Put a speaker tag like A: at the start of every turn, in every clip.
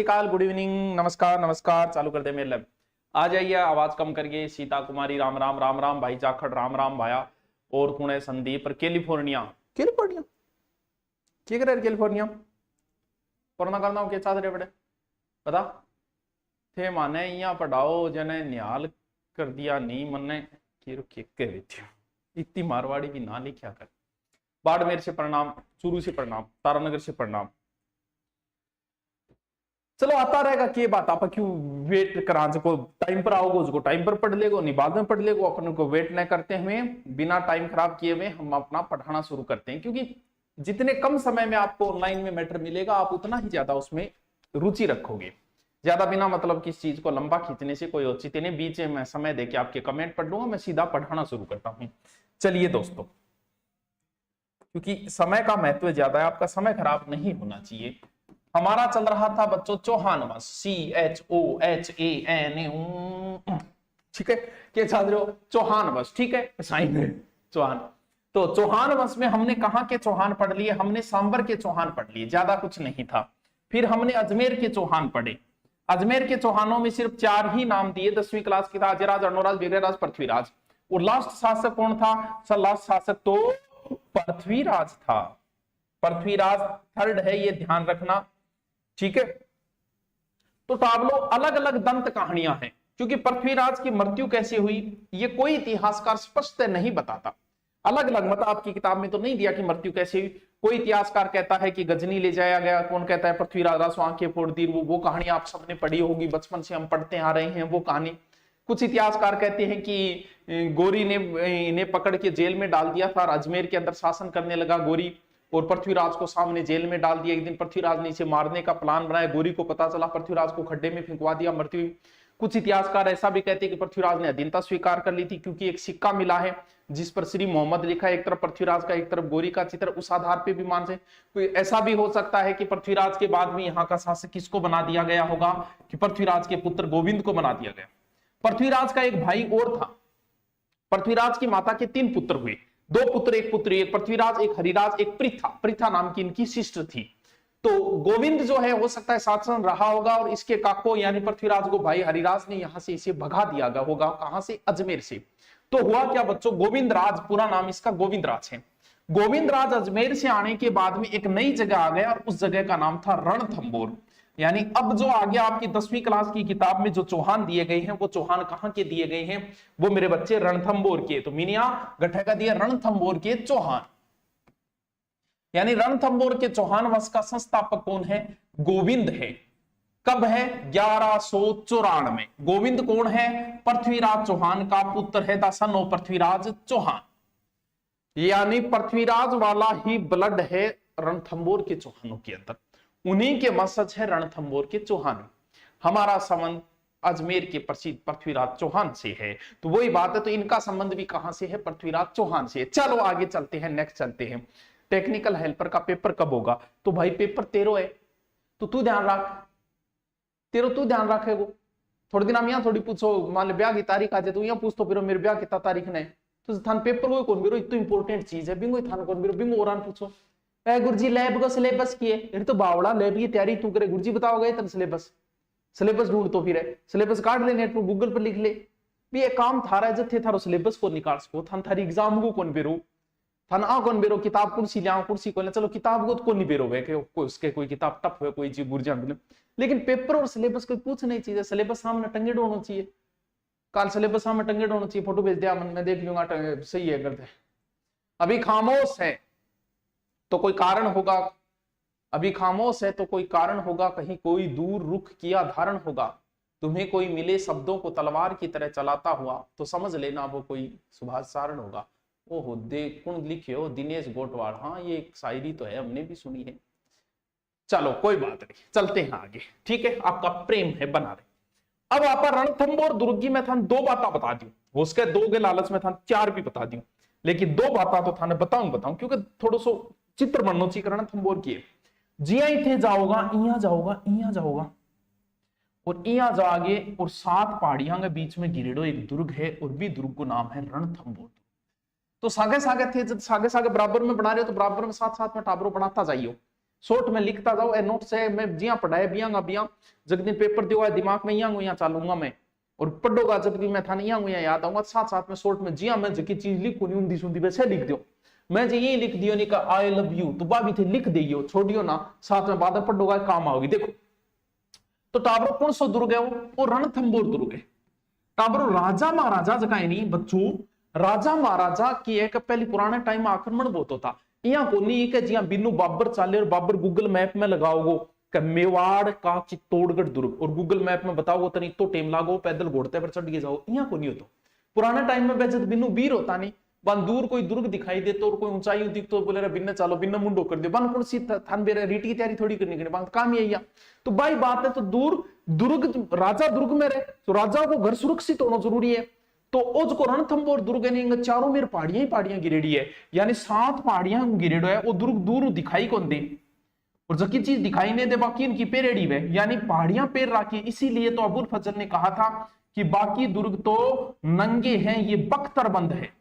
A: सत्यकाल, good evening, नमस्कार नमस्कार। चालू कर दे मेरे लैब। आ जाइए, आवाज कम करिए। सीता कुमारी राम राम राम राम, भाई जाखड़ राम राम भाया। और कौन है? संदीप और कैलिफोर्निया। कैलिफोर्निया क्या करे? कैलिफोर्निया कोरोना करना क्या चाहते रे बड़े पता थे माने यहाँ पढ़ाओ जने निहाल कर दिया नहीं मने की इतनी मारवाड़ी भी ना लिखा कर। बाड़मेर से प्रणाम, चूरू से प्रणाम, तारानगर से प्रणाम। चलो आता रहेगा के बात आप क्यों वेट करा को टाइम पर आओगे उसको टाइम पर पढ़ लेगो नहीं बाद में पढ़ लेगो। अपन को वेट न करते हुए बिना टाइम खराब किए हुए हम अपना पढ़ाना शुरू करते हैं, क्योंकि जितने कम समय में आपको ऑनलाइन में मैटर मिलेगा आप उतना ही ज्यादा उसमें रुचि रखोगे। ज्यादा बिना मतलब किस चीज को लंबा खींचने से कोई औचित्य नहीं। बीच में समय देके आपके कमेंट पढ़ लूंगा, मैं सीधा पढ़ाना शुरू करता हूं। चलिए दोस्तों, क्योंकि समय का महत्व ज्यादा है, आपका समय खराब नहीं होना चाहिए। हमारा चल रहा था बच्चों चौहान वंश, CHOHAN। ठीक है, क्या चाह रहे हो? चौहान वंश, ठीक है, साइन है चौहान। तो चौहान वंश में हमने कहां के चौहान पढ़ लिए? हमने सांबर के चौहान पढ़ लिए, ज्यादा कुछ नहीं था। फिर हमने अजमेर के चौहान पढ़े। अजमेर के चौहानों में सिर्फ 4 ही नाम दिए 10वीं क्लास की था, अजयराज, अर्णोराज, विग्रहराज, पृथ्वीराज। और लास्ट शासक कौन था सर? लास्ट शासक तो पृथ्वीराज था। पृथ्वीराज थर्ड है, ये ध्यान रखना, ठीक है। तो ताबलो अलग अलग दंत कहानियां हैं, क्योंकि पृथ्वीराज की मृत्यु कैसे हुई ये कोई इतिहासकार स्पष्ट नहीं बताता। अलग अलग मतलब आपकी किताब में तो नहीं दिया कि मृत्यु कैसे हुई। कोई इतिहासकार कहता है कि गजनी ले जाया गया, कौन कहता है पृथ्वीराज रासो आंखें फोड़ दी। वो कहानी आप सबने पढ़ी होगी, बचपन से हम पढ़ते आ रहे हैं वो कहानी। कुछ इतिहासकार कहते हैं कि गोरी ने इन्हें पकड़ के जेल में डाल दिया था और अजमेर के अंदर शासन करने लगा गोरी, और पृथ्वीराज को सामने जेल में डाल दिया। एक दिन पृथ्वीराज ने इसे मारने का प्लान बनाया, गोरी को पता चला, पृथ्वीराज को खड्डे में फेंकवा दिया, मृत्यु हुई। कुछ इतिहासकार ऐसा भी कहते हैं कि पृथ्वीराज ने अधीनता स्वीकार कर ली थी, क्योंकि एक सिक्का मिला है जिस पर श्री मोहम्मद लिखा है, एक तरफ पृथ्वीराज का एक तरफ गोरी का चित्र। उस आधार पे भी मान से कोई ऐसा भी हो सकता है कि पृथ्वीराज के बाद में यहाँ का शासक किसको बना दिया गया होगा कि पृथ्वीराज के पुत्र गोविंद को बना दिया गया। पृथ्वीराज का एक भाई और था। पृथ्वीराज की माता के 3 पुत्र हुए, 2 पुत्र एक पुत्री, एक पृथ्वीराज, एक हरिराज, एक पृथा। पृथा नाम की इनकी सिस्टर थी। तो गोविंद जो है हो सकता है शासन रहा होगा और इसके काको यानी पृथ्वीराज को भाई हरिराज ने यहां से इसे भगा दिया गया होगा। कहां से? अजमेर से। तो हुआ क्या बच्चों, गोविंद राज, पूरा नाम इसका गोविंद राज है। गोविंद राज अजमेर से आने के बाद में एक नई जगह आ गया और उस जगह का नाम था रणथंबोर। यानी अब जो आगे आपकी 10वीं क्लास की किताब में जो चौहान दिए गए हैं वो चौहान कहां के दिए गए हैं? वो मेरे बच्चे रणथंबोर के। तो मिनिया गठे का दिया रणथंबोर के चौहान। यानी रणथंबोर के चौहान वंश का संस्थापक कौन है? गोविंद है। कब है? 1194। गोविंद कौन है? पृथ्वीराज चौहान का पुत्र है, the son of Prithviraj Chauhan. यानी पृथ्वीराज वाला ही ब्लड है रणथंबोर के चौहानों के अंदर, उन्हीं के वंशज है रणथंबोर के चौहान। हमारा संबंध अजमेर के प्रसिद्ध पृथ्वीराज चौहान से है। तो वही बात है, तो इनका संबंध भी कहां से है? पृथ्वीराज चौहान से। चलो आगे चलते हैं, नेक्स्ट चलते हैं। टेक्निकल हेल्पर का पेपर कब होगा? तो भाई पेपर 13 है, तो तू ध्यान रख, 13 तू ध्यान रखेगो। थोड़े दिन हम यहाँ थोड़ी पूछो, मान लो ब्याह की तारीख आ जाए तो यहाँ पूछ तो फिर मेरे ब्याह कितना तारीख ने, तो थान पेपर को कौन बिरो, इतनी इंपॉर्टेंट चीज है बिंगो थान कौन बिरो, बिंगो और पूछो गुरुजी लैब का सिलेबस की है, तो बावड़ा लैब की तैयारी तू करे, गुरुजी बताओगे तेरे सिलेबस ढूंढ तो फिर सिलेबस काट ले, नेट पर गूगल पर लिख ले भी। ये काम थारा है जब थे थारो सिलेबस को निकाल सको, थान थारी एग्जाम को कौन बेरो, थान आ कौन बेरो, किताब कुर्सी लिया कुर्सी को, चलो किताब को तो कौन नहीं बेरो है कोई उसके कोई किताब टफ है कोई जी गुरजा, लेकिन पेपर और सिलेबस कोई पूछ नहीं चाहिए। सिलेबस सामने टंगे होना चाहिए, कल सिलेबस सामने टंगे होना चाहिए, फोटो भेज दिया मैं देख लूंगा सही है करते। अभी खामोश है तो कोई कारण होगा, अभी खामोश है तो कोई कारण होगा, कहीं कोई दूर रुख किया धारण होगा। तुम्हें कोई मिले शब्दों को तलवार की तरह चलाता हुआ तो समझ लेना वो कोई सुभाष सारण होगा। ओहो देख कौन लिखे हो? दिनेश गोटवाड़। हाँ ये एक शायरी तो है, हमने भी सुनी है। चलो कोई बात नहीं, चलते हैं आगे, ठीक है। आपका प्रेम है बना रहे। अब आप रणथंबोर दुर्गी में था 2 बातें बता दी, उसके 2 के लालच में था 4 भी बता दी, लेकिन 2 बातें तो थाने बताऊं क्योंकि थोड़ा सो चित्र बनना चाहिए रणथंबोर की। जिया थे जाओगा, इया जाओगा, इया जाओगा और इया जागे और 7 पहाड़ियां के बीच में गिरेडो एक दुर्ग है और भी दुर्ग को नाम है रणथंबोर। तो सागे सागे थे, जब सागे सागे बराबर में बना रहे हो तो बराबर में साथ साथ में टाबरो बनाता जाइयो। शॉर्ट में लिखता जाओ, ए नोट से मैं जिया पढ़ाया बियांगा बिया, जब दिन पेपर दिया दिमाग में यहाँ चालूंगा मैं, और पढ़ोगा जब भी मैं था यहाँ याद आऊंगा, साथ साथ में शॉर्ट में जिया मैं जकी चीज लिखू नहीं ऊंधी सुंधी वैसे लिख दो, मैं जो यही लिख दियो नहीं का आई लव यू तो बा भी थे लिख दियो, छोड़ियो ना, साथ में बाद पढ़ोगा काम आओगी। देखो तो टाबरो कौन सो दुर्ग है वो रणथंबोर दुर्ग है। टाबरो राजा महाराजा जगह नहीं बच्चों, राजा महाराजा की एक पहले पुराने टाइम में आक्रमण बहुत होता, यहाँ को नहीं कि जिया बिनु बाबर चाले और बाबर गूगल मैप में लगाओगे कि मेवाड़ का चित्तौड़गढ़ दुर्ग और गूगल मैप में बताओगे तो नहीं तो टेम लागो पैदल घोड़ते पर चढ़ के जाओ, यहाँ को नहीं होता। पुराने टाइम में वैसे बिनु वीर होता नहीं, बन दूर कोई दुर्ग दिखाई दे तो और कोई ऊंचाई दिख तो बोले बिन्ने चलो बिन्ने मुंडो कर दे, बन कौन सी थान बेरे रीट की तैयारी थोड़ी करनी करनी काम यही है। तो भाई बात है तो दूर दुर्ग राजा दुर्ग में रहे तो राजा को घर सुरक्षित होना जरूरी है। तो ओज को रणथंबोर दुर्ग ने चारों मेरे पहाड़ियां ही पहाड़ियां गिरेड़ी है, यानी 7 पहाड़ियां गिरेड़ो है, वो दुर्ग दूर दिखाई कौन दे और जकी चीज दिखाई नहीं दे बाकी इनकी पेरेड़ी है, यानी पहाड़ियां पेर राखी। इसीलिए तो अबुल फजल ने कहा था कि बाकी दुर्ग तो नंगे हैं, ये बख्तरबंद है।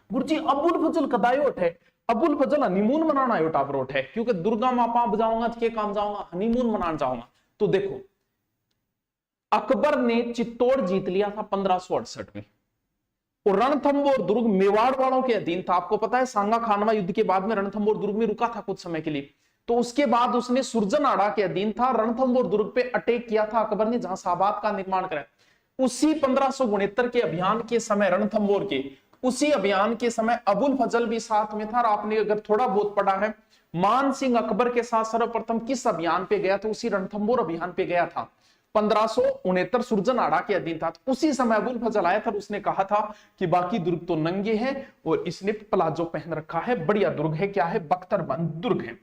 A: गुरुजी अबुल फजल कदायोट है, अबुल फजल हनीमून मनाना है टापरोट है, क्योंकि दुर्गा मापा बजाऊंगा के काम जाऊंगा, हनीमून मनाना जाऊंगा। तो देखो अकबर ने चित्तौड़ जीत लिया था 1568 में, और रणथंबोर दुर्ग मेवाड़ वालों के अधीन था। आपको पता है सांगा खानवा युद्ध के बाद में रणथंबोर दुर्ग में रुका था कुछ समय के लिए, तो उसके बाद उसने सुरजनाड़ा के अधीन था, रणथंबोर दुर्ग पे अटैक किया था अकबर ने, जहां साबात का निर्माण करा। उसी 1569 के अभियान के समय रणथंबोर के उसी अभियान के समय अबुल फजल भी साथ में था। और आपने अगर थोड़ा बहुत पढ़ा है, मान सिंह अकबर के साथ सर्वप्रथम किस अभियान पे गया था, उसी रणथंबोर अभियान पे गया था, 1569 सुरजनाड़ा के अधीन था। तो उसी समय अबुल फजल आया था, उसने कहा था कि बाकी दुर्ग तो नंगे हैं और इसने प्लाजो पहन रखा है, बढ़िया दुर्ग है, क्या है, बख्तरबंद दुर्ग है।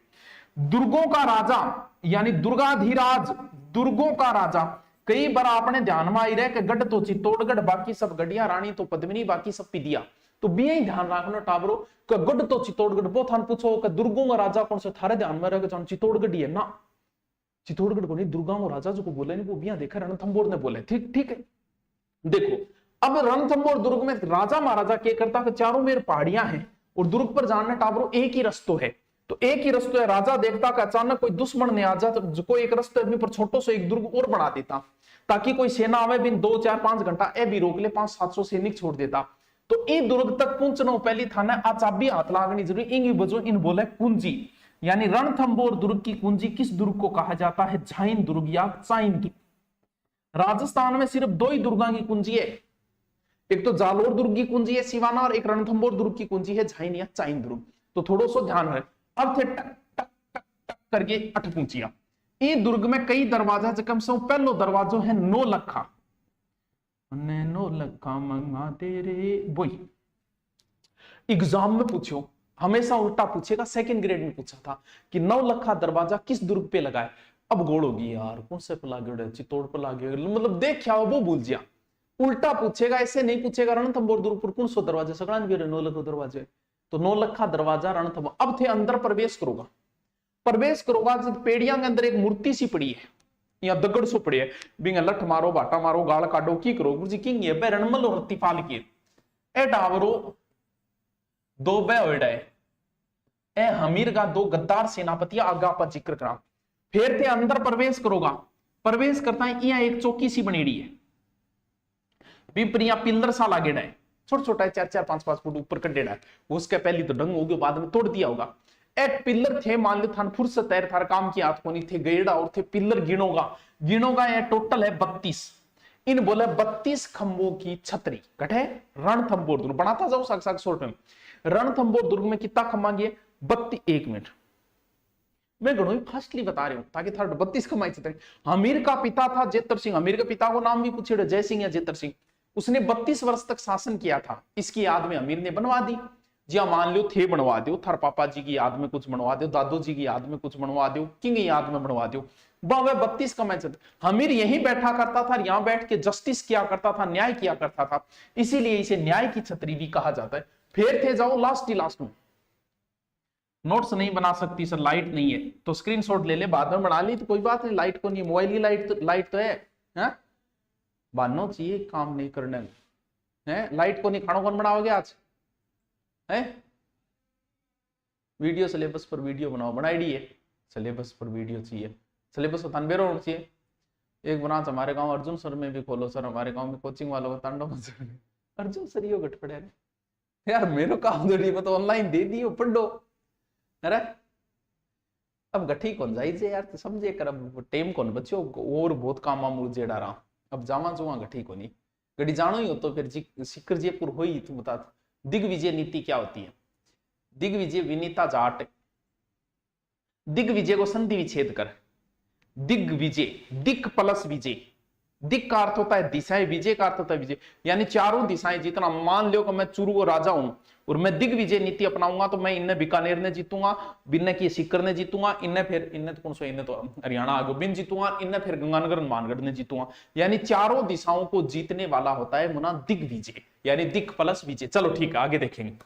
A: दुर्गों का राजा यानी दुर्गाधिराज, दुर्गों का राजा। कई बार आपने ध्यान में आई रहे कि गढ़ तो चित्तौड़गढ़, बाकी सब गढ़िया, रानी तो पद्मिनी, बाकी सब पिदिया। तो भी ध्यान रखना टाबरो कि गढ़ तो चित्तौड़गढ़, बहुत थान पूछो कि दुर्गों का राजा कौन सा, थारे ध्यान में रहेगा चित्तौड़गढ़ ही है ना, चित्तौड़गढ़ को नहीं, दुर्गा को राजा जो को बोले नहीं वो भी देखा रणथंबोर ने बोले, ठीक ठीक है। देखो अब रणथंबोर दुर्ग में राजा महाराजा क्या करता कि चारों मेर पहाड़ियां हैं और दुर्ग पर जाना टाबरो एक ही रस्तो है, तो एक ही रस्तो है। राजा देखता कि अचानक कोई दुश्मन ने आ जा तो कोई एक रस्ते पर छोटो से एक दुर्ग और बना देता, ताकि कोई सेना आवे बिन 2 4 5 घंटा ए भी रोक ले, 500-700 सैनिक छोड़ देता। तो ई दुर्ग तक पहुंचना पहली थाना आ चाबी हाथ लागनी जरूरी, इंगी बजो इन बोले कुंजी, यानी रणथंबोर दुर्ग की कुंजी किस दुर्ग को कहा जाता है, झाइन दुर्ग या चाइन दुर्ग। राजस्थान में सिर्फ 2 ही दुर्गा की कुंजी है, एक तो जालोर दुर्ग की कुंजी है सिवाना, और एक रणथंबोर दुर्ग की कुंजी है झाइन या चाइन दुर्ग। तो थोड़ा सा ध्यान रहे। अब थे टक टक टक टक करके 8 कुंजियां। ये दुर्ग में कई दरवाजा, कम से कम पहलो दरवाजो है 9 लखा, 9 लखा मंगा तेरे बोई। एग्जाम में पूछो, हमेशा उल्टा पूछेगा, सेकंड ग्रेड में पूछा था कि 9 लखा दरवाजा किस दुर्ग पे लगाए। अब गोड़ होगी यार कौन से पे लागे, चित्तौड़ पे लागे, मतलब देख क्या वो भूल जिया, उल्टा पूछेगा, ऐसे नहीं पूछेगा रणथंबोर दुर्ग पर कौन सो दरवाजा, सगळान भी 9 लखा दरवाजे, तो 9 लखा दरवाजा रणथंबोर। अब थे अंदर प्रवेश करोगा, प्रवेश करोगा जब पेड़िया के अंदर एक मूर्ति सी पड़ी है या दगड़ सो पड़ी है, बिंग लठ मारो, बाटा मारो, गाल काटो, की करो गुरुजी किंग ये रणमल और रत्तीपाल की ए डावरो 2 बेड़ा है ए हमीर का 2 गद्दार सेनापति आगा पर जिक्र करा। फिर थे अंदर प्रवेश करोगा, प्रवेश करता है यहाँ एक चौकी सी बनेड़ी है, बिपरिया पिल्लर सा लागेड़ा है, छोटा छोटा है, 4-4 5-5 फुट ऊपर कटेड़ा है, उसके पहले तो डंग होगी, बाद में तोड़ दिया होगा। एक पिल्लर थे, मान लो थान फुर्सत है, थार काम की हाथ कोनी थे, गएड़ा और थे पिल्लर गिनोगा ये टोटल है 32। इन बोले 32 खंभों की छतरी कटे रणथंबोर दुर्ग बनाता जाओ साग शॉर्ट में। रणथंबोर दुर्ग में कितना खंभा गए 32, 1 मिनट मैं गणों फास्टली बता रहा हूं ताकि थर्ड 32 खंभा छतरी। हमीर का पिता था जेतर सिंह, हमीर के पिता को नाम भी पूछे जय सिंह या जेतर सिंह, उसने 32 वर्ष तक शासन किया था, इसकी याद में हमीर ने बनवा दी। जी मान लो थे बनवा दो, थार पापा जी की याद में कुछ बनवा दो, दादो जी की याद में कुछ बनवा दो, किंग की याद में बनवा दो, वह 32 का मैच। हमीर यहीं बैठा करता था, यहां बैठ के जस्टिस किया करता था, न्याय किया करता था, इसीलिए इसे न्याय की छतरी भी कहा जाता है। फिर थे जाओ लास्ट में, नोट्स नहीं बना सकती सर, लाइट नहीं है तो स्क्रीनशॉट ले ले, बाद में बना ली तो कोई बात नहीं, लाइट को नहीं, मोबाइल की लाइट तो है बानो चाहिए काम नहीं करने है, लाइट को नहीं, खाना कौन बनाओगे आज है? वीडियो सिलेबस पर वीडियो बनाओ, बनाई है सिलेबस पर वीडियो चाहिए, सिलेबस होता बेरो होना चाहिए। एक ब्रांच हमारे गांव अर्जुन सर में भी खोलो सर, हमारे गांव में कोचिंग वालों का तांडव सर, अर्जुन सर यो गट पड़े यार, मेरे काम थोड़ी तो ऑनलाइन दे दियो पढ़ो। अरे अब गठी कौन जाई जे यार, तो समझे कर अब टेम कौन बच्चो और बहुत काम मुझे डारा, अब जावा जुआ गठी को नहीं गड़ी जानो ही हो तो फिर सिकर जयपुर हो ही तू बता। दिग्विजय नीति क्या होती है? दिग्विजय विनीता जाट, दिग्विजय को संधि विच्छेद कर, दिग्विजय, दिक प्लस विजय, दिक का अर्थ होता है दिशाएं, विजय का अर्थ होता है विजय, यानी चारों दिशाएं जितना। मान लो कि मैं चुरू को राजा हूं और मैं दिग्विजय नीति अपनाऊंगा तो मैं इन्हें बीकानेर ने जीतूंगा, बिन्ने की सीकर ने जीतूंगा, इन्हें फिर इन्हें तो कौन सा, इन्हें तो हरियाणा आगे बिन जीतूंगा, इन्हें फिर गंगानगर मानगढ़ ने जीतूंगा, यानी चारों दिशाओं को जीतने वाला होता है मुना दिग्विजय, यानी दिक प्लस विजय। चलो ठीक है, आगे देखेंगे।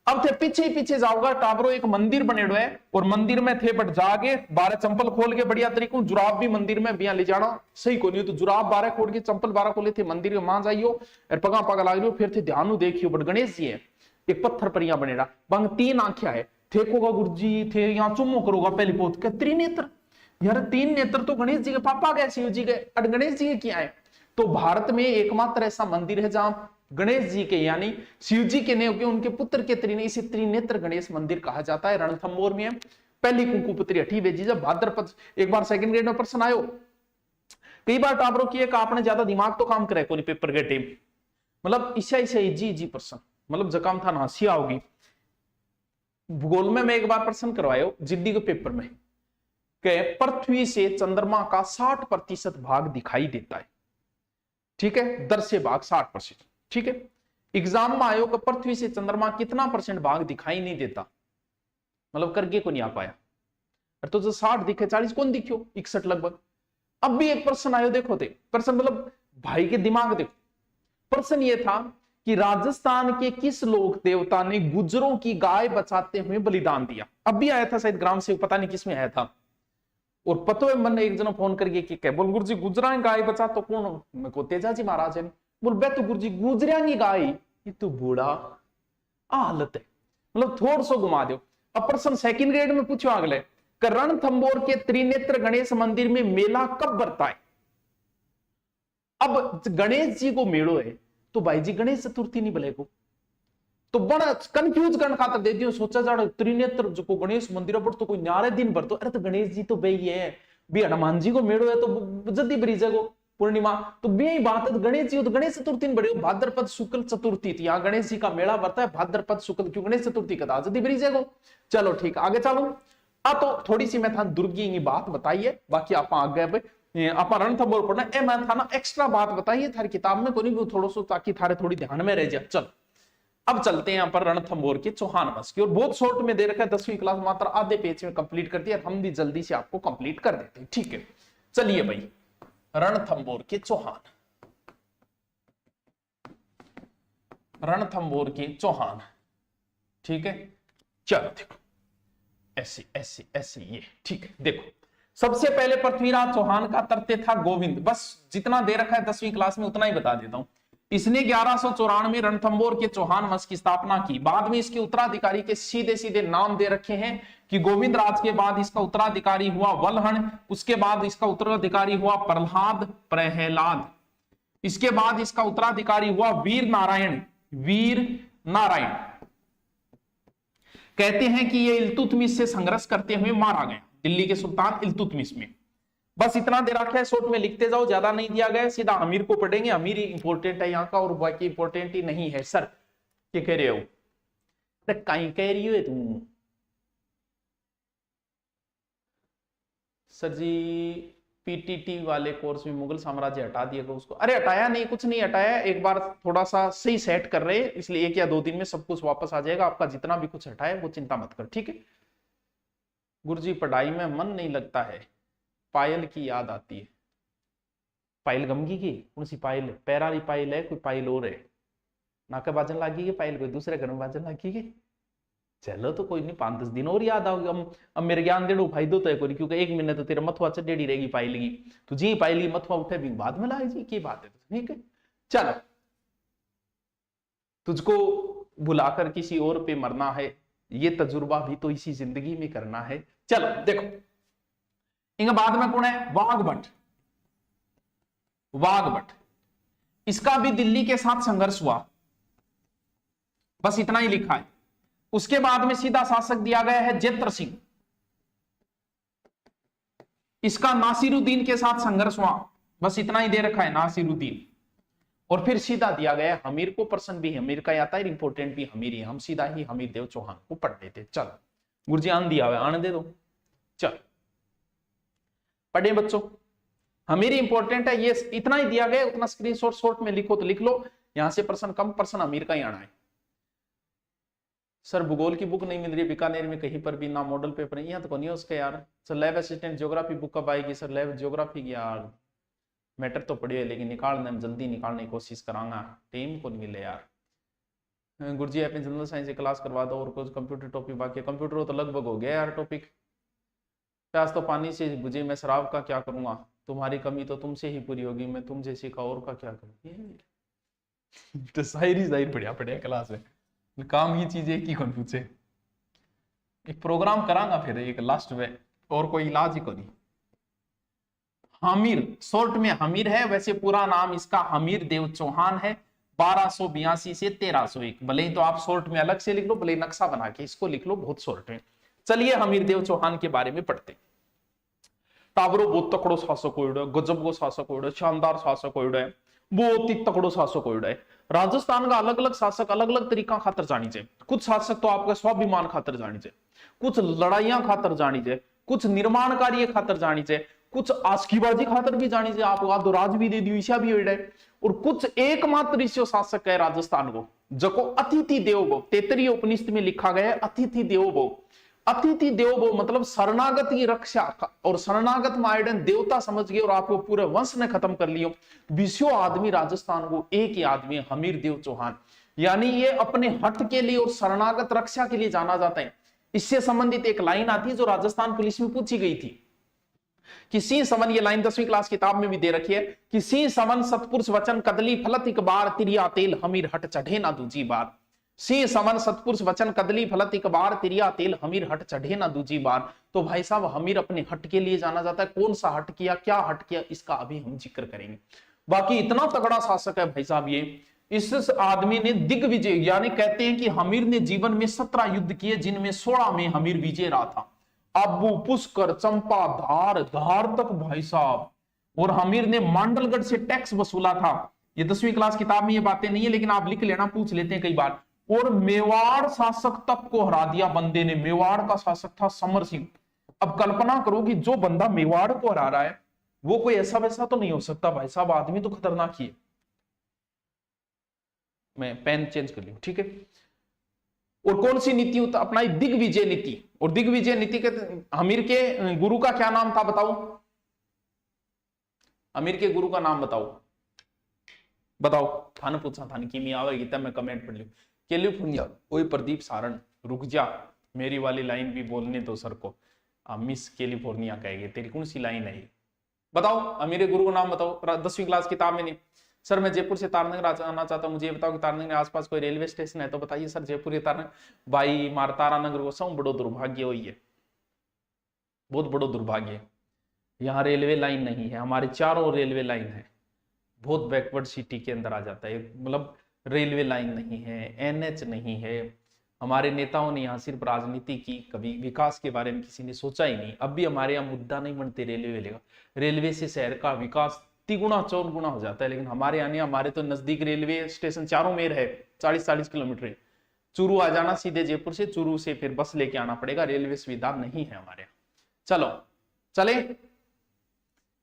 A: अब थे पीछे पीछे जाओगा टाबरो, एक मंदिर बनेड़ो है और मंदिर में थे बट जाके 12 चंपल खोल के बढ़िया तरीको, जुराब भी मंदिर में बिया ले जाना सही को नहीं, तो जुराब 12 खोल के चंपल 12 खोले थे मंदिर के मां जाइयो और पगा पगा लाग रही हो, फिर थे ध्यान देखियो बट गणेश जी है एक पत्थर पर यहाँ बनेड़ा, बंग 3 आंखिया है, ठेकोगा गुरुजी थे यहाँ चुम्मो करोगा पहली पोत के त्रिनेत्र, यार 3 नेत्र तो गणेश जी के पापा गए, शिव जी के और गणेश जी के क्या है। तो भारत में एकमात्र ऐसा मंदिर है जहां गणेश जी के यानी शिव जी के नहीं होके उनके पुत्र के इसे त्रिनेत्र गणेश मंदिर कहा जाता है, रणथंभौर में है। पहली कुंकुपुत्री हठी भेजी जब भाद्रपद, एक बार सेकंड ग्रेड में प्रश्न आयो, कई बार टाबरों की एक आपने ज्यादा दिमाग तो काम करे कोई पेपर के टेम, मतलब ईसा जी प्रश्न, मतलब जकाम था हंसी आओगी। भूगोल में मैं एक बार प्रश्न करवायो जिद्दी के पेपर में, कि पृथ्वी से चंद्रमा का 60% भाग दिखाई देता है, ठीक है, दर्शे भाग 60%, ठीक है। एग्जाम में आयो कि पृथ्वी से चंद्रमा कितना % भाग दिखाई नहीं देता, मतलब करके को नहीं आ पाया, तो जो 60 दिखे 40 कौन दिखियो 61 लगभग। अब भी एक प्रश्न आयो, देखो थे प्रश्न, मतलब भाई के दिमाग देखो, प्रश्न ये था कि राजस्थान के किस लोक देवता ने गुजरों की गाय बचाते हुए बलिदान दिया। अब भी आया था शायद ग्राम सेवक, पता नहीं किस में आया था, और पतो है मन एक जन फोन करके कि बोल गुरु जी गुजरा गाय बचा तो कौन, मैं को तेजा जी महाराज है, बोल बे तो गुरु जी गुजरिया की गाय, ये तो बूढ़ा हालत है, मतलब थोड़ा सा घुमा दो। अब प्रश्न सेकंड ग्रेड में पूछो अगले, रणथंभौर के त्रिनेत्र गणेश मंदिर में मेला कब बरता है। अब गणेश जी को मेड़ो है तो भाई जी गणेश चतुर्थी नहीं भले को, तो बड़ा कंफ्यूज करने खातर दे दियो, सोचा जा त्रिनेत्र जो को गणेश मंदिर पर तो कोई न्यारे दिन भर तो, अरे तो गणेश जी तो बे है भी, हनुमान जी को मेड़ो है तो जल्दी ब्रिज को पूर्णिमा, तो बे बात है गणेश जी, तो गणेश चतुर्थी बड़े भाद्रपद शुक्ल चतुर्थी थी, यहाँ गणेश जी का मेला बढ़ता है भाद्रपद शुक्ल, क्यों गणेश चतुर्थी का जल्दी ब्रिज को। चलो ठीक आगे चलो। तो थोड़ी सी मैं था दुर्गी की बात बताइए, बाकी आप आगे आप रणथंभौर पढ़ना ए, मैं था ना एक्स्ट्रा बात बताइए थारी किताब में कोई नहीं, थोड़ा सा ताकि थारे थोड़ी ध्यान में रह जाए। चलो अब चलते हैं यहाँ पर रणथंभौर के चौहान वंश की, और बहुत शॉर्ट में दे रखा है 10वीं क्लास मात्र आधे पेज में कंप्लीट कर दिया, हम भी जल्दी से आपको कंप्लीट कर देते हैं, ठीक है। चलिए भाई रणथंभौर के चौहान, रणथंभौर के चौहान, ठीक है। चलो देखो ऐसे ऐसे ऐसे ये, ठीक है। देखो सबसे पहले पृथ्वीराज चौहान का तरते था गोविंद, बस जितना दे रखा है 10वीं क्लास में उतना ही बता देता हूं। इसने 1194 रणथंभौर के चौहान वंश की स्थापना की। बाद में इसके उत्तराधिकारी के सीधे सीधे नाम दे रखे हैं कि गोविंद राज के बाद इसका उत्तराधिकारी हुआ वल्हण, उसके बाद इसका उत्तराधिकारी हुआ प्रहलाद, इसके बाद इसका उत्तराधिकारी हुआ वीर नारायण। कहते हैं कि ये इल्तुतमिश से संघर्ष करते हुए मारा गया, दिल्ली के सुल्तान इल्तुतमिश में। बस इतना दे रखा है, शॉर्ट में लिखते जाओ, ज्यादा नहीं दिया गया, सीधा अमीर को पढ़ेंगे, अमीर ही इंपॉर्टेंट है यहाँ का और बाकी इंपॉर्टेंट ही नहीं है। सर क्या कह रहे हो, कहीं कह रही हो तुम सर जी, पीटीटी वाले कोर्स में मुगल साम्राज्य हटा दिया उसको। अरे हटाया नहीं, कुछ नहीं हटाया, एक बार थोड़ा सा सही सेट कर रहे हैं, इसलिए 1 या 2 दिन में सब कुछ वापस आ जाएगा आपका, जितना भी कुछ हटाया वो चिंता मत कर, ठीक है। गुरुजी पढ़ाई में मन नहीं लगता है, पायल की याद आती है। पायल गमगी की कौन सी पायल, पैरारी पायल है कोई पायल और है, नाका बाजन लागी पायल कोई दूसरे घर में बाजन लागी। चलो तो कोई नहीं, 5-10 दिन और याद आओगे। अब मेरे ज्ञान देने फायदो तो है कोई, क्योंकि 1 महीने तो तेरा मथुआ चढ़ेड़ी रहेगी पायल की, तो जी पायल की मथुआ उठे भी बाद में लाए जी, की बात है, ठीक है। चलो तुझको बुलाकर किसी और पे मरना है, ये तजुर्बा भी तो इसी जिंदगी में करना है। चलो देखो, इनके बाद में कौन है, वाघभट। वाघभट, इसका भी दिल्ली के साथ संघर्ष हुआ, बस इतना ही लिखा है। उसके बाद में सीधा शासक दिया गया है जेत्र सिंह, इसका नासिरुद्दीन के साथ संघर्ष हुआ, बस इतना ही दे रखा है, नासिरुद्दीन। और फिर सीधा दिया गया हमीर को, प्रश्न भी हमीर का आता है, इंपोर्टेंट भी हमीर ही, हम सीधा ही हमीर देव चौहान को पढ़ लेते। चल गुरुजी आन दिया हुआ, आने दे दो, चल पढ़े बच्चों, हमीर इंपोर्टेंट है, ये इतना ही दिया गया, उतना स्क्रीनशॉट शॉर्ट में लिखो तो लिख लो, यहां से प्रश्न कम, प्रश्न हमीर का ही आना है। सर भूगोल की बुक नहीं मिल रही बीकानेर में कहीं पर भी, ना मॉडल पेपर नहीं, तो नहीं है उसका यार। Sir lab assistant geography book कब आएगी? सर लैब ज्योग्राफी की यार मैटर तो पड़ी है, लेकिन निकालने में जल्दी निकालने की कोशिश करांगा, टाइम को नहीं मिले यार। गुरुजी अपने जनरल साइंस की क्लास करवा दो, और कुछ कंप्यूटर टॉपिक बाकी, कंप्यूटर तो लगभग हो गया यार टॉपिक। प्यास तो पानी से बुझे, मैं शराब का क्या करूंगा, तुम्हारी कमी तो तुमसे ही पूरी होगी, मैं तुम जैसी का और का क्या करूँ। तो शायरी बढ़िया बढ़िया क्लास है, काम ये चीज एक ही कंफ्यूज है। एक प्रोग्राम करांगा फिर एक लास्ट में, और कोई इलाज ही को नहीं। हमीर, शॉर्ट में हमीर है, वैसे पूरा नाम इसका हमीर देव चौहान है, 1282 से 1301। भले ही तो आप शॉर्ट में अलग से लिख लो, भले नक्शा बना के इसको लिख लो, बहुत शॉर्ट में। चलिए हमीर देव चौहान के बारे में पढ़ते। टावरो बहुत तकड़ो शासक होइडो, गजब को शासक होइडो, शानदार शासक होइडो है, बहुत ही तकड़ो शासक होइडो है। राजस्थान का अलग अलग शासक अलग अलग तरीका खातर जानी चाहिए। कुछ शासक तो आपका स्वाभिमान खातर जानी चाहिए, कुछ लड़ाइयां खातर जानी चाहिए, कुछ निर्माण कार्य खातर जानी चाहिए, कुछ आस्कीबाजी खातर भी जानी चाहिए, आपको आधो राज भी दे दी ईशा भी होइडे। और कुछ एकमात्र ईश्वर शासक है राजस्थान को, जको अतिथि देवो भव, तैतरीय उपनिषद में लिखा गया है अतिथि देवो भव। अतिथि देवो मतलब शरणागत की रक्षा, और शरणागत माइडन देवता समझ गए और आपको पूरे वंश ने खत्म कर लियो। 20 आदमी राजस्थान को, एक ही आदमी हमीर देव चौहान, यानी ये अपने हट के लिए और शरणागत रक्षा के लिए जाना जाता है। इससे संबंधित एक लाइन आती है जो राजस्थान पुलिस में पूछी गई थी कि सिंह समन, ये लाइन 10वीं क्लास किताब में भी दे रखी है कि सिंह समन सतपुरुष वचन कदली फलत एक बार, तिरिया तेल हमीर हट चढ़े ना दूजी बार। सिंह समन सतपुरुष वचन कदली फलत एक बार, तिरिया तेल हमीर हट चढ़े ना दूजी बार। तो भाई साहब हमीर अपने हट के लिए जाना जाता है, कौन सा हट किया, क्या हट किया, इसका अभी हम जिक्र करेंगे। बाकी इतना तगड़ा शासक है भाई साहब ये, इस आदमी ने दिग्विजय, यानी कहते हैं कि हमीर ने जीवन में 17 युद्ध किए, जिनमें 16 में हमीर विजय रहा था। अब्बू, पुष्कर, चंपा, धार, धार तक भाई साहब। और हमीर ने मांडलगढ़ से टैक्स वसूला था। ये 10वीं क्लास किताब में ये बातें नहीं है, लेकिन आप लिख लेना, पूछ लेते हैं कई बार। और मेवाड़ शासक तक को हरा दिया बंदे ने, मेवाड़ का शासक था समर सिंह। अब कल्पना करो कि जो बंदा मेवाड़ को हरा रहा है वो कोई ऐसा वैसा तो नहीं हो सकता भाई साहब, आदमी तो खतरनाक ही है। मैं पेन चेंज कर लिया, ठीक है। और कौन सी नीति अपनाई? दिग्विजय नीति। और दिग्विजय नीति के हमीर के गुरु का क्या नाम था बताओ? हमीर के गुरु का नाम बताओ, बताओ। थाने पूछा था कि मैं आवेगी तब मैं कमेंट पढ़ लू। कैलिफोर्निया, ओए प्रदीप सारण, रुक जा, मेरी वाली लाइन भी बोलने दो सर को। मिस कैलिफोर्निया कहेगी, तेरी कौन सी लाइन है? बताओ हमीर गुरु का नाम बताओ, 10वीं क्लास किताब में नहीं। सर मैं जयपुर से तारनगर आना चाहता हूँ, मुझे बताओ कि तारनगर के आसपास कोई रेलवे स्टेशन है तो बताइए। सर जयपुर के तारनगर, भाई मार तारानगर को सब बड़ो दुर्भाग्य हुई है, बहुत बड़ो दुर्भाग्य। यहाँ रेलवे लाइन नहीं है, हमारे चारों रेलवे लाइन है, बहुत बैकवर्ड सिटी के अंदर आ जाता है, मतलब रेलवे लाइन नहीं है, NH नहीं है। हमारे नेताओं ने यहाँ सिर्फ राजनीति की, कभी विकास के बारे में किसी ने सोचा ही नहीं। अब भी हमारे यहाँ मुद्दा नहीं बनते रेलवे लेगा, रेलवे से शहर का विकास 3 गुना 4 गुना हो जाता है। लेकिन हमारे यहाँ, हमारे तो नजदीक रेलवे स्टेशन चारों में है, 40-40 किलोमीटर है। चूरू आ जाना सीधे जयपुर से, चूरू से फिर बस लेके आना पड़ेगा, रेलवे सुविधा नहीं है हमारे यहाँ। चलो चले,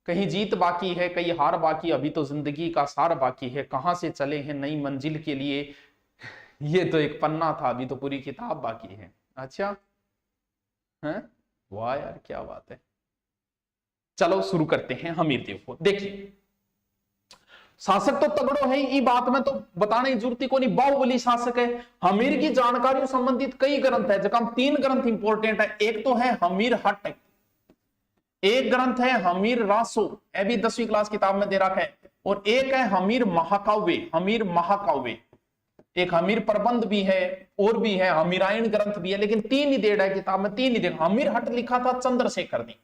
A: कहीं जीत बाकी है, कहीं हार बाकी, अभी तो जिंदगी का सार बाकी है। कहां से चले हैं नई मंजिल के लिए, ये तो एक पन्ना था, अभी तो पूरी किताब बाकी है। अच्छा है, वाह यार क्या बात है। चलो शुरू करते हैं हमीर देव को। देखिए शासक तो तगड़ो है, ई बात में तो बताने की जरूरत को नहीं, बाहुबली शासक है। हमीर की जानकारियों संबंधित कई ग्रंथ है, जब 3 ग्रंथ इंपोर्टेंट है। एक तो है हमीर हट, एक ग्रंथ है हमीर रासो, ये भी 10वीं क्लास किताब में दे रखा है, और एक है हमीर महाकाव्य। हमीर महाकाव्य एक हमीर प्रबंध भी है और भी है, हमीरायण ग्रंथ भी है, लेकिन 3 ही देड़ है किताब में, 3 ही देड़। हमीर हट लिखा था चंद्रशेखर ने,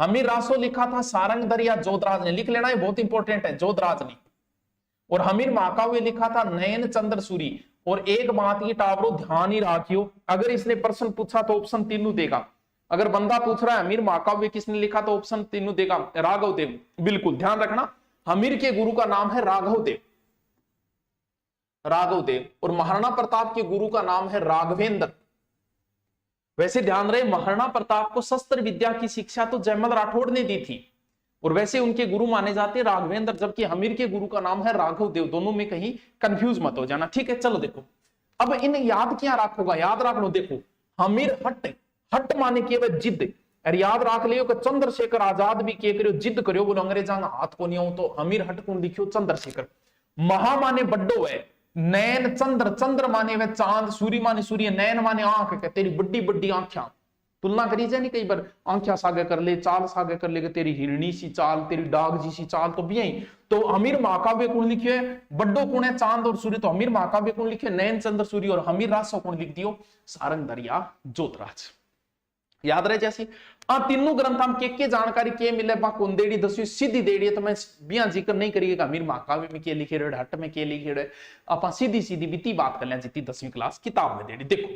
A: हमीर रासो लिखा था सारंग दरिया जोधराज ने, लिख लेना ये बहुत इंपॉर्टेंट है, जोधराज ने। और हमीर महाकाव्य लिखा था नयन चंद्र सूरी। और एक बात ये टावरो ध्यान ही रखियो, अगर इसने प्रश्न पूछा तो ऑप्शन तीनों देगा। अगर बंदा पूछ रहा है हमीर महाकाव्य किसने लिखा तो ऑप्शन तीनों देगा, राघव देव। बिल्कुल ध्यान रखना, हमीर के गुरु का नाम है राघव देव, राघव देव। और महाराणा प्रताप के गुरु का नाम है राघवेंद्र। वैसे ध्यान रहे, महाराणा प्रताप को शस्त्र विद्या की शिक्षा तो जयमल राठौड़ ने दी थी, और वैसे उनके गुरु माने जाते हैं राघवेंद्र, जबकि हमीर के गुरु का नाम है राघव देव। दोनों में कहीं कंफ्यूज मत हो जाना, ठीक है। चलो देखो, अब इन याद क्या रखोगा, याद रख लो। देखो हमीर हट, हट माने केवल जिद, और याद रख लियो कि चंद्रशेखर आजाद भी के करियो, जिद करियो, बोलो अंग्रेजा हाथ को नहीं हो, तो हमीर हट को लिखियो चंद्रशेखर। महा माने बड्डो है, नैन चंद्र, चंद्र माने वे चांद, सूर्य माने सूर्य, नैन माने आंख के, तेरी बड्डी बड्डी आंखियां। तुलना करी जाए नहीं कई बार, आंखियां सागे कर ले, चाल सागे कर ले, तेरी हिरणी सी चाल, तेरी डाग जी सी चाल, तो भी यही। तो हमीर महाकाव्य कौन लिखे, बड्डो कौन है, चांद और सूर्य, तो हमीर महाकाव्य कौन लिखे, नैन चंद्र सूर्य। और हमीर रासो कौन लिख दियो, सारंग दरिया जोतराज। याद रहे जैसे तीनों ग्रंथ हम के जानकारी के मिले, कौन देड़ी दसवीं सीधी देड़ी है, तो मैं बिया जिक्र नहीं करिएगा हमीर महाकाव्य में के लिखे रहे, हट में के लिखे रहे, आप सीधी सीधी बीती बात कर लें जितनी 10वीं क्लास किताब में देड़ी। देखो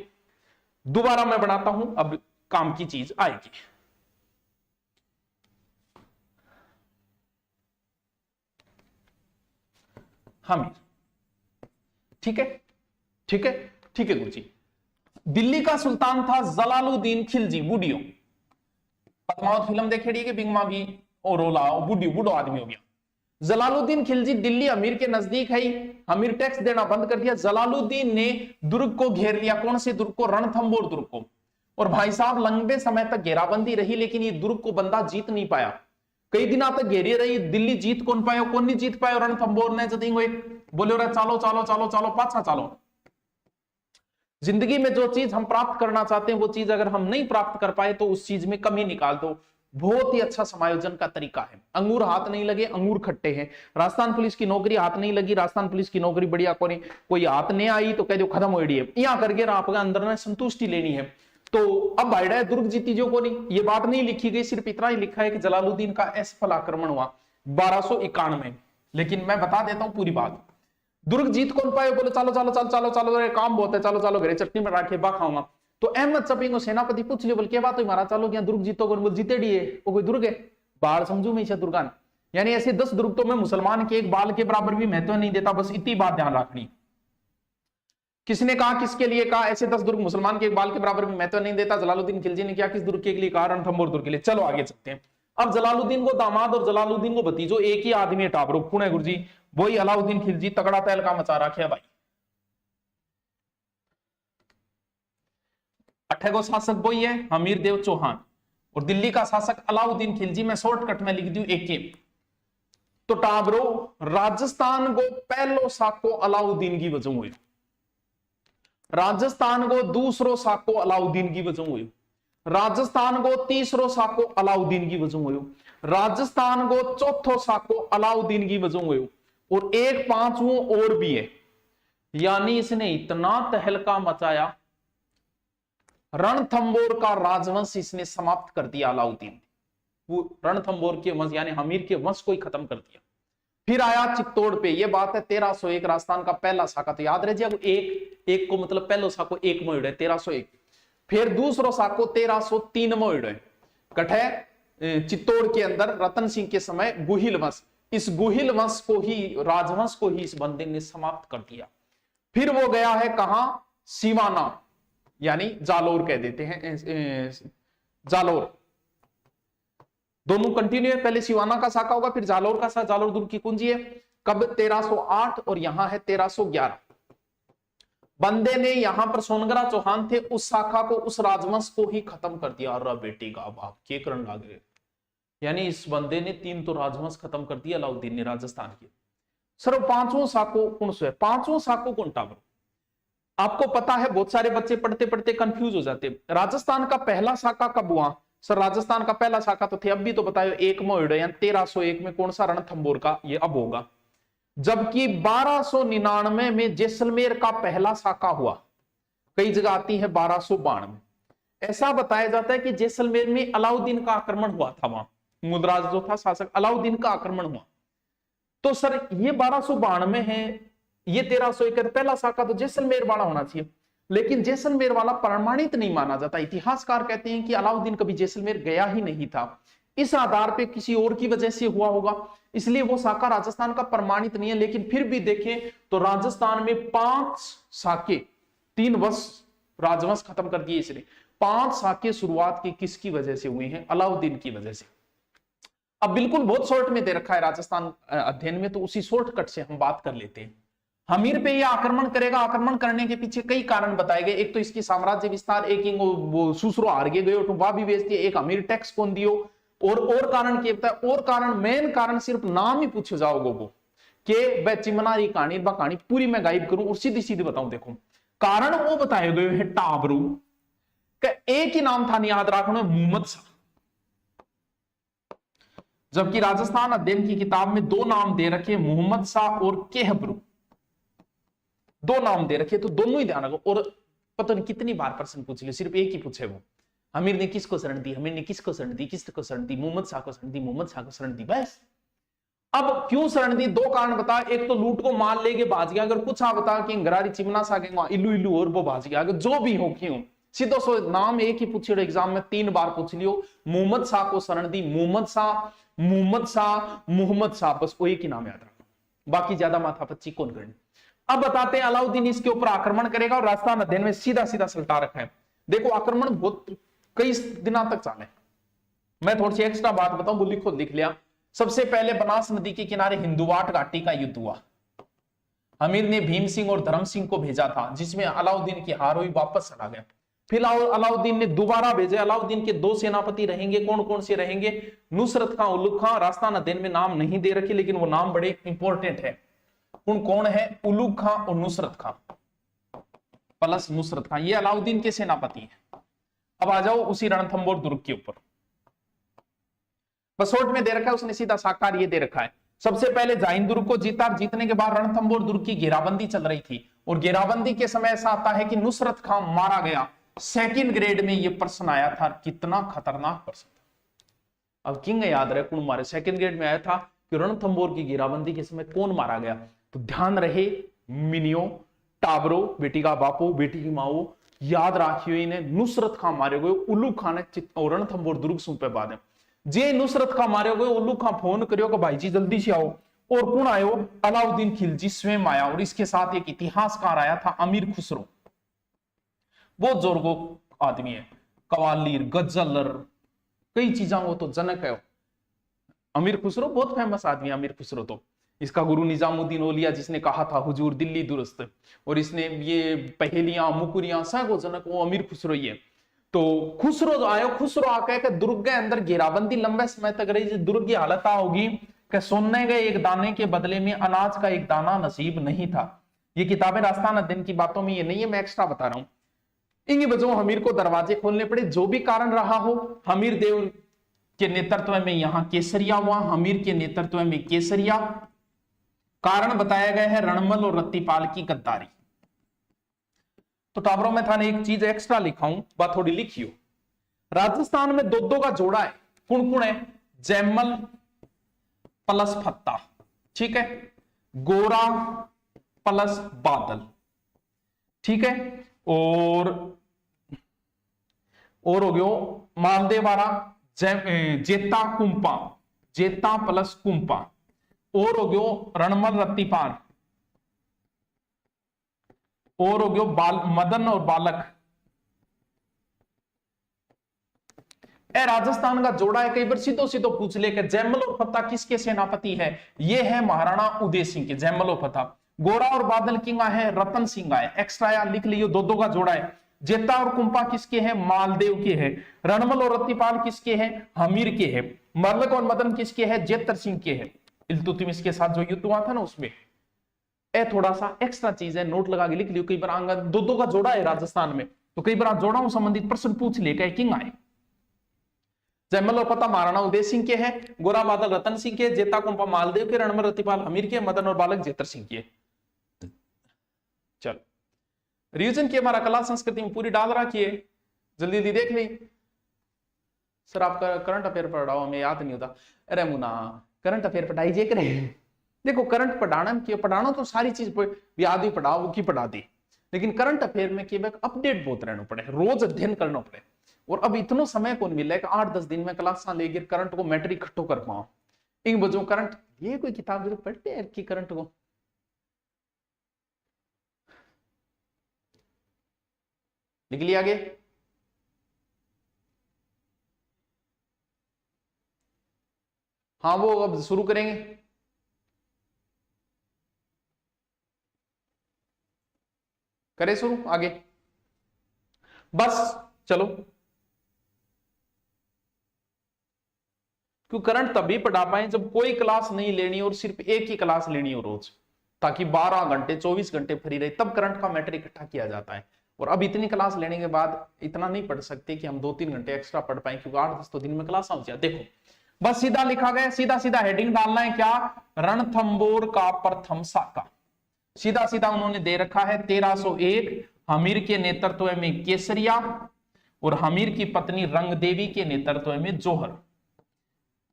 A: दोबारा मैं बनाता हूं, अब काम की चीज आएगी। हमीर, ठीक है, ठीक है, ठीक है गुरु जी। दिल्ली का सुल्तान था जलालुद्दीन खिलजी, बूढ़ियो। पद्मावत फिल्म देखेड़ी के बिंगमा भी और रोला बूढ़ी बूढ़ो आदमी हो गया। जलालुद्दीन खिलजी दिल्ली अमीर के नजदीक है, अमीर टैक्स देना बंद कर दिया। जलालुद्दीन ने दुर्ग को घेर लिया, कौन से दुर्ग को, रणथंबोर दुर्ग को। और भाई साहब लंबे समय तक घेराबंदी रही, लेकिन ये दुर्ग को बंदा जीत नहीं पाया, कई दिनों तक घेरी रही, दिल्ली जीत कौन पाया, कौन नहीं जीत पाया। रणथंबोर ने जब बोले रहे चालो चालो चालो चालो पाछा चालो। जिंदगी में जो चीज हम प्राप्त करना चाहते हैं वो चीज अगर हम नहीं प्राप्त कर पाए तो उस चीज में कमी निकाल दो। बहुत ही अच्छा समायोजन का तरीका है। अंगूर हाथ नहीं लगे, अंगूर खट्टे हैं। राजस्थान पुलिस की नौकरी हाथ नहीं लगी, राजस्थान पुलिस की नौकरी बढ़िया कोई हाथ नहीं आई तो कह दो खत्म हो रही है, यहाँ करके आपके अंदर में संतुष्टि लेनी है। तो अब भाईडा है दुर्ग जीती जो को नहीं, ये बात नहीं लिखी गई, सिर्फ इतना ही लिखा है कि जलालुद्दीन का असफल आक्रमण हुआ 1291। लेकिन मैं बता देता हूं पूरी बात। दुर्ग जीत कौन पाए, बोले चलो चलो चलो चलो चलो काम बहुत है, चलो चलो घरे चटनी में रखे बा खाऊंगा। तो अहमद शफी को सेनापति पूछ लियो, बोल क्या बात हुई मारा, चलो क्या दुर्ग जीतो, बोल जीतेड़ी है, वो कोई दुर्ग है, बाढ़ समझू मैं दुर्गान। यानी ऐसे 10 दुर्ग तो मैं मुसलमान के एक बाल के बराबर भी महत्व नहीं देता, बस इतनी बात ध्यान रखनी। किसने कहा, किसके लिए कहा, ऐसे 10 दुर्ग मुसलमान के एक बाल के बराबर भी महत्व नहीं देता। जलालुद्दीन खिलजी ने क्या, किस दुर्ग के लिए कहा, रणथंबोर दुर्ग के लिए। चलो आगे चलते हैं। अब जलालुद्दीन को दामाद और जलालुद्दीन को भतीजो एक ही आदमी है, टाबरो पुणे गुरु जी, वही अलाउद्दीन खिलजी, तगड़ा तैल का मचा रखा है भाई। 8 गो शासक वही है हमीर देव चौहान, और दिल्ली का शासक अलाउद्दीन खिलजी। मैं शॉर्टकट में लिख दूं एक। तो टाबरो राजस्थान को पहलो साको अलाउद्दीन की वजह हुई, राजस्थान को दूसरो साको अलाउद्दीन की वजह हुई, राजस्थान को तीसरो साको अलाउद्दीन की वजह हुई, राजस्थान को चौथो साको अलाउद्दीन की वजह हुई, और एक 5वां और भी है। यानी इसने इतना तहलका मचाया, रणथंबोर का राजवंश इसने समाप्त कर दिया अलाउद्दीन। वो रणथंबोर के वंश यानी हमीर के वंश को ही खत्म कर दिया। फिर आया चित्तौड़ पे, ये बात है 1301, राजस्थान का पहला साका। तो याद रहे एक को मतलब पहलो साको एक मोड़ है 1301, फिर दूसरो साको 1303 मोड़ है। कठे चित्तौड़ के अंदर रतन सिंह के समय गुहिल वंश, इस गुहिल वंश को ही, राजवंश को ही इस बंदे ने समाप्त कर दिया। फिर वो गया है कहां, सीवाना यानी जालोर कह देते हैं, जालोर। दोनों कंटिन्यू है, पहले सिवाना का शाखा होगा फिर जालोर का शाखा। जालोर दुर्ग की कुंजी है, कब 1308 और यहां है 1311। बंदे ने यहां पर सोनगरा चौहान थे, उस शाखा को, उस राजवंश को ही खत्म कर दिया। अरे बेटी का बाप के करण लागे, यानी इस बंदे ने 3 तो राजवंश खत्म कर दिया अलाउद्दीन ने राजस्थान के। सर 5वां साको कौन सा है, 5वां साको कौन टावर, आपको पता है बहुत सारे बच्चे पढ़ते पढ़ते कंफ्यूज हो जाते। राजस्थान का पहला शाखा कब हुआ, सर राजस्थान का पहला शाखा तो थे, अब भी तो बताओ, एक मोड़ या 1301 में कौन सा, रणथंबोर का, ये अब होगा। जबकि 1299 में जैसलमेर का पहला साका हुआ। कई जगह आती है 1292। ऐसा बताया जाता है कि जैसलमेर में अलाउद्दीन का आक्रमण हुआ था, वहां मुदराज जो था शासक, अलाउद्दीन का आक्रमण हुआ। तो सर ये 1292 है, ये 1371, पहला साका तो जैसलमेर वाला होना चाहिए, लेकिन जैसलमेर वाला प्रमाणित नहीं माना जाता। इतिहासकार कहते हैं कि अलाउद्दीन कभी जैसलमेर गया ही नहीं था। इस आधार पे किसी और की वजह से हुआ होगा, इसलिए वो साका राजस्थान का प्रमाणित नहीं है। लेकिन फिर भी देखें तो राजस्थान में 5 साके, 3 वंश राजवंश खत्म कर दिए, इसलिए 5 साके शुरुआत की किसकी वजह से हुए हैं? अलाउद्दीन की वजह से। अब बिल्कुल बहुत शॉर्ट में दे रखा है राजस्थान अध्ययन में, तो उसी शॉर्टकट से हम बात कर लेते हैं। हमीर पे ये आक्रमण करेगा, आक्रमण करने के पीछे कई कारण बताए गए। एक तो इसकी साम्राज्य विस्तार, एक वो सुसरो हार गए वह भी बेच दिए, एक हमीर टैक्स कौन दियो, और कारण क्या बताया? और कारण, मेन कारण सिर्फ नाम ही पूछो जाओगे वो के वह चिमनारी कहानी कहानी पूरी मैं गायब करूं और सीधी सीधी बताऊं। देखो कारण वो बताए गए है टाबरू का, एक ही नाम था, नहीं याद रखना, मुहम्मद शाह। जबकि राजस्थान अध्ययन की किताब में 2 नाम दे रखे, मुहम्मद शाह और केहबरू, 2 नाम दे रखे, तो दोनों ही ध्यान रखो। और पता नहीं कितनी बार प्रश्न पूछ लिया, सिर्फ एक ही पूछे वो, हमीर ने किसको शरण दी, हमीर ने किसको शरण दी, किसको शरण दी, मुहम्मद शाह को शरण दी, मुहम्मद शाह को शरण दी, बस। अब क्यों शरण दी? 2 कारण बता, एक तो लूट को माल लेके भाज गया, अगर कुछ बता कि गरारी चिमना सा के वहां इल्लू इल्लू और वो भाज गया, अगर जो भी हो क्यों, सीधो सो नाम एक ही पूछे, एग्जाम में 3 बार पूछ लियो, मुहम्मद शाह को शरण दी, मुहम्मद शाह, मुहम्मद शाह, मुहम्मद शाह, बस वो एक ही नाम याद रखना, बाकी ज्यादा माथापच्ची कौन करनी। अब बताते हैं अलाउद्दीन इसके ऊपर आक्रमण करेगा, और राजस्थान अध्ययन में सीधा सीधा सल्टा रखा है। देखो आक्रमण बहुत कई दिनों तक चले। मैं थोड़ी सी एक्स्ट्रा बात बताऊं, बुल्ली खुद लिख लिया। सबसे पहले बनास नदी के किनारे हिंदुवाट घाटी का युद्ध हुआ। हमीर ने भीम सिंह और धर्म सिंह को भेजा था, जिसमें अलाउद्दीन की हार हुई, वापस चला गया। फिर अलाउद्दीन ने दोबारा भेजे। अलाउद्दीन के 2 सेनापति रहेंगे, कौन कौन से रहेंगे? नुसरत खां, उलुग खां। राजस्थान अध्ययन में नाम नहीं दे रखे, लेकिन वो नाम बड़े इंपॉर्टेंट है। कौन है? उलुग खां और नुसरत खां प्लस नुसरत खां, ये अलाउद्दीन के सेनापति हैं। अब आ जाओ उसी रणथंबोर दुर्ग के ऊपर, बसोट में दे रखा है, उसने सीधा साकार ये दे रखा है। सबसे पहले जाइन दुर्ग को जीता, जीतने के बाद रणथंबोर दुर्ग की घेराबंदी चल रही थी, और घेराबंदी के समय ऐसा आता है कि नुसरत खां मारा गया। सेकंड ग्रेड में ये प्रश्न आया था, कितना खतरनाक प्रश्न था। अब किंग याद रहे कौन मारे, सेकंड ग्रेड में आया था कि रणथंबोर की घेराबंदी के समय कौन मारा गया। तो ध्यान रहे, मिनियो, टाबरो, बेटी का बापू, बेटी की माओ, याद रखियो इन्हें। नुसरत खां मारे गए, उल्लू खां ने रणथंबोर दुर्ग सुन पे बाद जे नुसरत खां मारे गए, उल्लू खां फोन करियो कि भाई जी जल्दी से आओ, और कौन आयो? अलाउद्दीन खिलजी स्वयं आया, और इसके साथ एक इतिहासकार आया था, अमीर खुसरो। बहुत जोरगो आदमी है, कवालीर, गजलर, कई चीजा वो तो जनक है अमीर खुसरो, बहुत फेमस आदमी है अमीर खुसरो। तो इसका गुरु निजामुद्दीन औलिया, जिसने कहा था हुजूर दिल्ली दुरुस्त, और इसने ये पहेलियां मुकुरियां सगो जनक वो अमीर खुसरो ही है। तो खुसरो जो आयो, खुसरो आके दुर्ग के अंदर घेराबंदी लंबे समय तक रही। दुर्ग की हालत होगी कि सोने गए एक दाने के बदले में अनाज का एक दाना नसीब नहीं था। ये किताबें राजस्थान अध्ययन की बातों में ये नहीं है, मैं एक्स्ट्रा बता रहा हूं। इन्हीं वजहों हमीर को दरवाजे खोलने पड़े। जो भी कारण रहा हो, हमीर देव के नेतृत्व में यहां केसरिया हुआ, हमीर के नेतृत्व में केसरिया। कारण बताया गया है रणमल और रत्तीपाल की गद्दारी। तो टाबरों में था ने एक चीज एक्स्ट्रा लिखा हूं, बात थोड़ी लिखियो। राजस्थान में 2 का जोड़ा है, कौन कौन है? जैमल प्लस फत्ता, ठीक है, गोरा प्लस बादल, ठीक है, और हो गयो मालदेवारा, जेता कुंपा, जेता प्लस कुंपा, और हो गयो रणमल रत्तीपाल, और हो गयो मदन और बालक। ए राजस्थान का जोड़ा है, कई बार सीधो सीधो पूछ ले कि जैमल और फत्ता किसके सेनापति है? ये है महाराणा उदय सिंह के, जैमल और फत्ता। गोरा और बादल किंगा है? रतन सिंह है। एक्स्ट्रा यार लिख लियो, 2 का जोड़ा है। जेता और कुंपा किसके हैं? मालदेव के हैं। रणमल और रत्तीपाल किसके हैं? हमीर के हैं। मरलक और मदन किसके हैं? जेतर सिंह के हैं। इल्तुतमिश के साथ जो युद्ध हुआ था ना, उसमें ए थोड़ा सा एक्स्ट्रा चीज है, नोट लगा के लिख लियो। कई बार आंगा 2 का जोड़ा है राजस्थान में, तो कई बार जोड़ाओं संबंधित प्रश्न पूछ ले, किंग आए। जयमल और पता महाराणा उदय सिंह के हैं, गोरा बादल रतन सिंह के, जेता कुंपा मालदेव के, रणमल रतिपाल हमीर के, मदन और बालक जेतर सिंह के। चलो रिवीजन की हमारा कला संस्कृति में पूरी डाल रखिए, जल्दी जल्दी देख ली। सर आपका करंट अफेयर पढ़ाओ, हमें याद नहीं होता। अरे मुना करंट अफेयर पढ़ाई करे। देखो करंट पढ़ाना तो सारी चीज याद ही पढ़ाओ वो की पढ़ा दी, लेकिन करंट अफेयर में केवल अपडेट बहुत रहना पड़े, रोज अध्ययन करना पड़े। और अब इतना समय कौन मिल रहा है कि 8-10 दिन में क्लास लेकर करंट को मैटर इकट्ठो कर पाओ। इन बजो करंट ये कोई किताब जरूर पढ़ते हैं कि करंट को लिख लिया आगे। हाँ वो अब शुरू करेंगे। करें शुरू आगे, बस चलो। क्यों करंट तभी पढ़ा पाए जब कोई क्लास नहीं लेनी और सिर्फ एक ही क्लास लेनी हो रोज, ताकि 12 घंटे 24 घंटे फ्री रहे, तब करंट का मैटर इकट्ठा किया जाता है। और अब इतनी क्लास लेने के बाद इतना नहीं पढ़ सकते कि हम 2-3 घंटे एक्स्ट्रा पढ़ पाए, क्योंकि 8-10 तो दिन में क्लास हो जाए। देखो बस सीधा लिखा गया, सीधा सीधा हेडिंग डालना है क्या, रणथंबोर का प्रथम साका। सीधा सीधा उन्होंने दे रखा है 1301 हमीर के नेतृत्व में केसरिया और हमीर की पत्नी रंगदेवी के नेतृत्व में जोहर।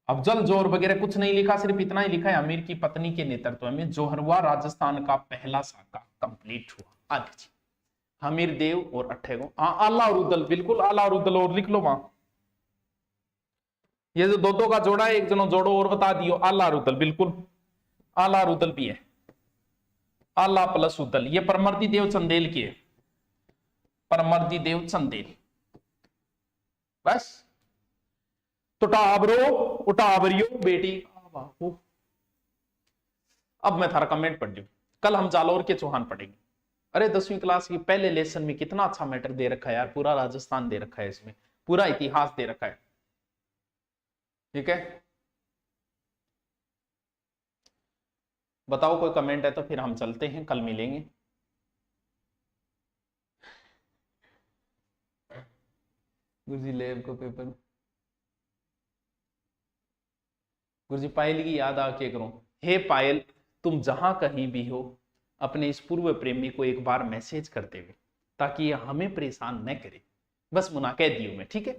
A: अब जल जोहर वगैरह कुछ नहीं लिखा, सिर्फ इतना ही लिखा है हमीर की पत्नी के नेतृत्व में जोहर हुआ, राजस्थान का पहला साका कंप्लीट हुआ। आगे जी हमीर देव और अट्ठे को आला रुदल, बिल्कुल आला रुदल और लिख लो वहां। ये जो दो का जोड़ा है, एक जनो जोड़ो और बता दियो, आला रुदल, बिल्कुल आला रुदल भी है, आला प्लस उदल। ये परमर्दी देव चंदेल की है, परमर्दी देव चंदेल। बस तो टाबरो उटावरियो बेटी। अब मैं थारा कमेंट पढ़ लू, कल हम जालौर के चौहान पढ़ेंगे। अरे 10वीं क्लास की पहले लेसन में कितना अच्छा मैटर दे रखा है यार, पूरा राजस्थान दे रखा है, इसमें पूरा इतिहास दे रखा है। ठीक है बताओ कोई कमेंट है तो फिर हम चलते हैं, कल मिलेंगे। गुरुजी लैब को पेपर, गुरुजी पायल की याद आके करो। हे पायल तुम जहां कहीं भी हो, अपने इस पूर्व प्रेमी को एक बार मैसेज करते हुए, ताकि ये हमें परेशान न करे। बस मुना कह दियो मैं, ठीक है।